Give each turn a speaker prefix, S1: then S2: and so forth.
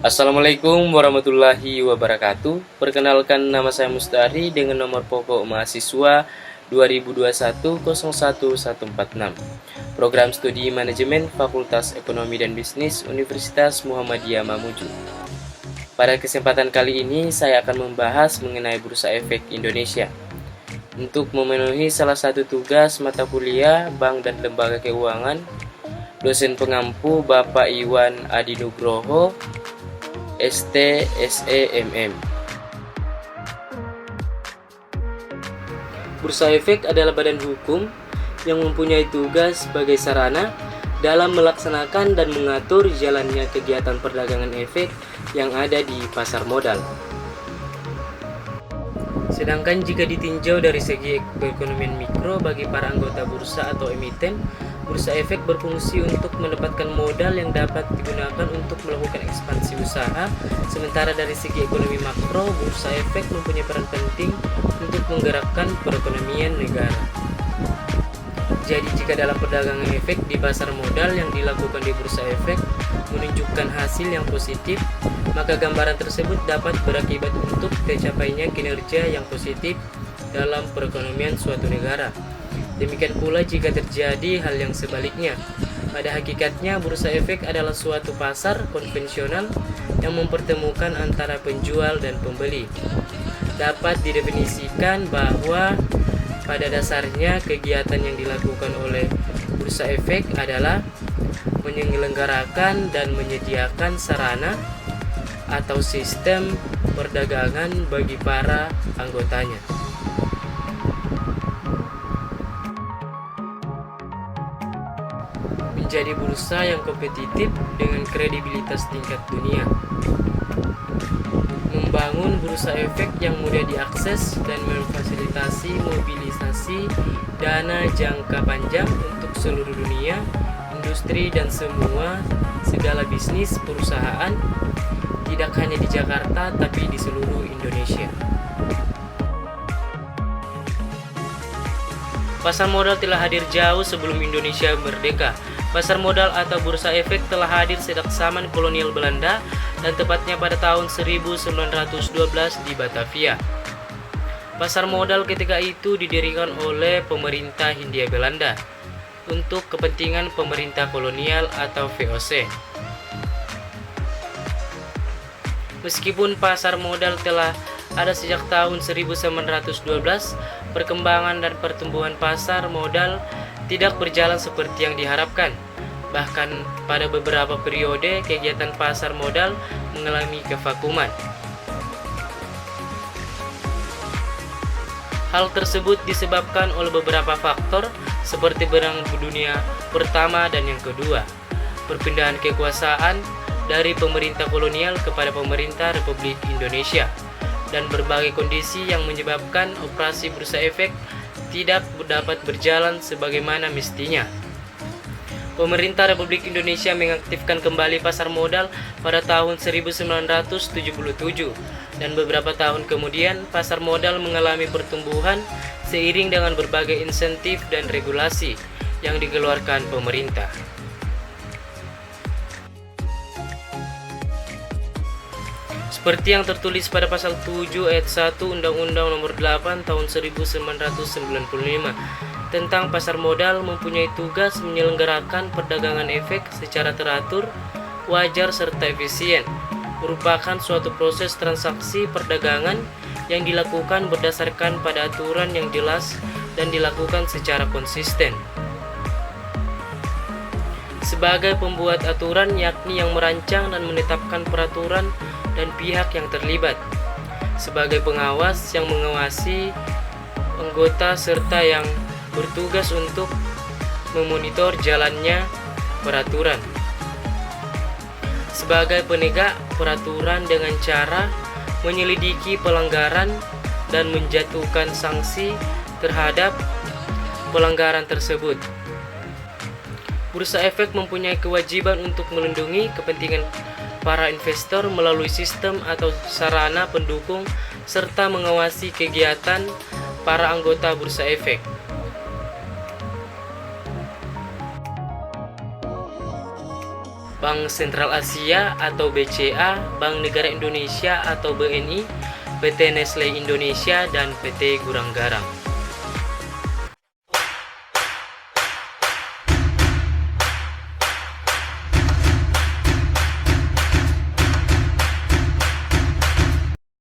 S1: Assalamualaikum warahmatullahi wabarakatuh. Perkenalkan, nama saya Mustari dengan nomor pokok mahasiswa 2021-01146. Program Studi Manajemen Fakultas Ekonomi dan Bisnis Universitas Muhammadiyah Mamuju. Pada kesempatan kali ini saya akan membahas mengenai Bursa Efek Indonesia. Untuk memenuhi salah satu tugas mata kuliah Bank dan Lembaga Keuangan, dosen pengampu Bapak Iwan Adi Nugroho, ST, SEMM. Bursa Efek adalah badan hukum yang mempunyai tugas sebagai sarana dalam melaksanakan dan mengatur jalannya kegiatan perdagangan efek yang ada di pasar modal. Sedangkan jika ditinjau dari segi perekonomian mikro bagi para anggota bursa atau emiten, Bursa Efek berfungsi untuk mendapatkan modal yang dapat digunakan untuk melakukan ekspansi usaha. Sementara dari segi ekonomi makro, Bursa Efek mempunyai peran penting untuk menggerakkan perekonomian negara. Jadi jika dalam perdagangan efek di pasar modal yang dilakukan di Bursa Efek menunjukkan hasil yang positif, maka gambaran tersebut dapat berakibat untuk tercapainya kinerja yang positif dalam perekonomian suatu negara. Demikian pula jika terjadi hal yang sebaliknya. Pada hakikatnya Bursa Efek adalah suatu pasar konvensional yang mempertemukan antara penjual dan pembeli. Dapat didefinisikan bahwa pada dasarnya kegiatan yang dilakukan oleh Bursa Efek adalah menyelenggarakan dan menyediakan sarana atau sistem perdagangan bagi para anggotanya. Menjadi bursa yang kompetitif dengan kredibilitas tingkat dunia. Membangun Bursa Efek yang mudah diakses dan memfasilitasi mobilisasi dana jangka panjang untuk seluruh dunia, industri dan segala bisnis perusahaan, tidak hanya di Jakarta tapi di seluruh Indonesia. Pasar modal telah hadir jauh sebelum Indonesia merdeka. Pasar modal atau Bursa Efek telah hadir sejak zaman kolonial Belanda dan tepatnya pada tahun 1912 di Batavia. Pasar modal ketika itu didirikan oleh pemerintah Hindia Belanda untuk kepentingan pemerintah kolonial atau VOC. Meskipun pasar modal telah ada sejak tahun 1912, perkembangan dan pertumbuhan pasar modal tidak berjalan seperti yang diharapkan. Bahkan pada beberapa periode kegiatan pasar modal mengalami kevakuman. Hal tersebut disebabkan oleh beberapa faktor seperti perang dunia pertama dan yang kedua, perpindahan kekuasaan dari pemerintah kolonial kepada pemerintah Republik Indonesia, dan berbagai kondisi yang menyebabkan operasi Bursa Efek tidak dapat berjalan sebagaimana mestinya. Pemerintah Republik Indonesia mengaktifkan kembali pasar modal pada tahun 1977 dan beberapa tahun kemudian pasar modal mengalami pertumbuhan seiring dengan berbagai insentif dan regulasi yang dikeluarkan pemerintah. Seperti yang tertulis pada pasal 7 ayat 1 Undang-Undang Nomor 8 Tahun 1995 tentang pasar modal mempunyai tugas menyelenggarakan perdagangan efek secara teratur, wajar serta efisien. Merupakan suatu proses transaksi perdagangan yang dilakukan berdasarkan pada aturan yang jelas dan dilakukan secara konsisten. Sebagai pembuat aturan, yakni yang merancang dan menetapkan peraturan dan pihak yang terlibat, sebagai pengawas yang mengawasi anggota serta yang bertugas untuk memonitor jalannya peraturan, sebagai penegak peraturan dengan cara menyelidiki pelanggaran dan menjatuhkan sanksi terhadap pelanggaran tersebut. Bursa Efek mempunyai kewajiban untuk melindungi kepentingan para investor melalui sistem atau sarana pendukung serta mengawasi kegiatan para anggota Bursa Efek. Bank Sentral Asia atau BCA, Bank Negara Indonesia atau BNI, PT Nestle Indonesia, dan PT Gurang Garam.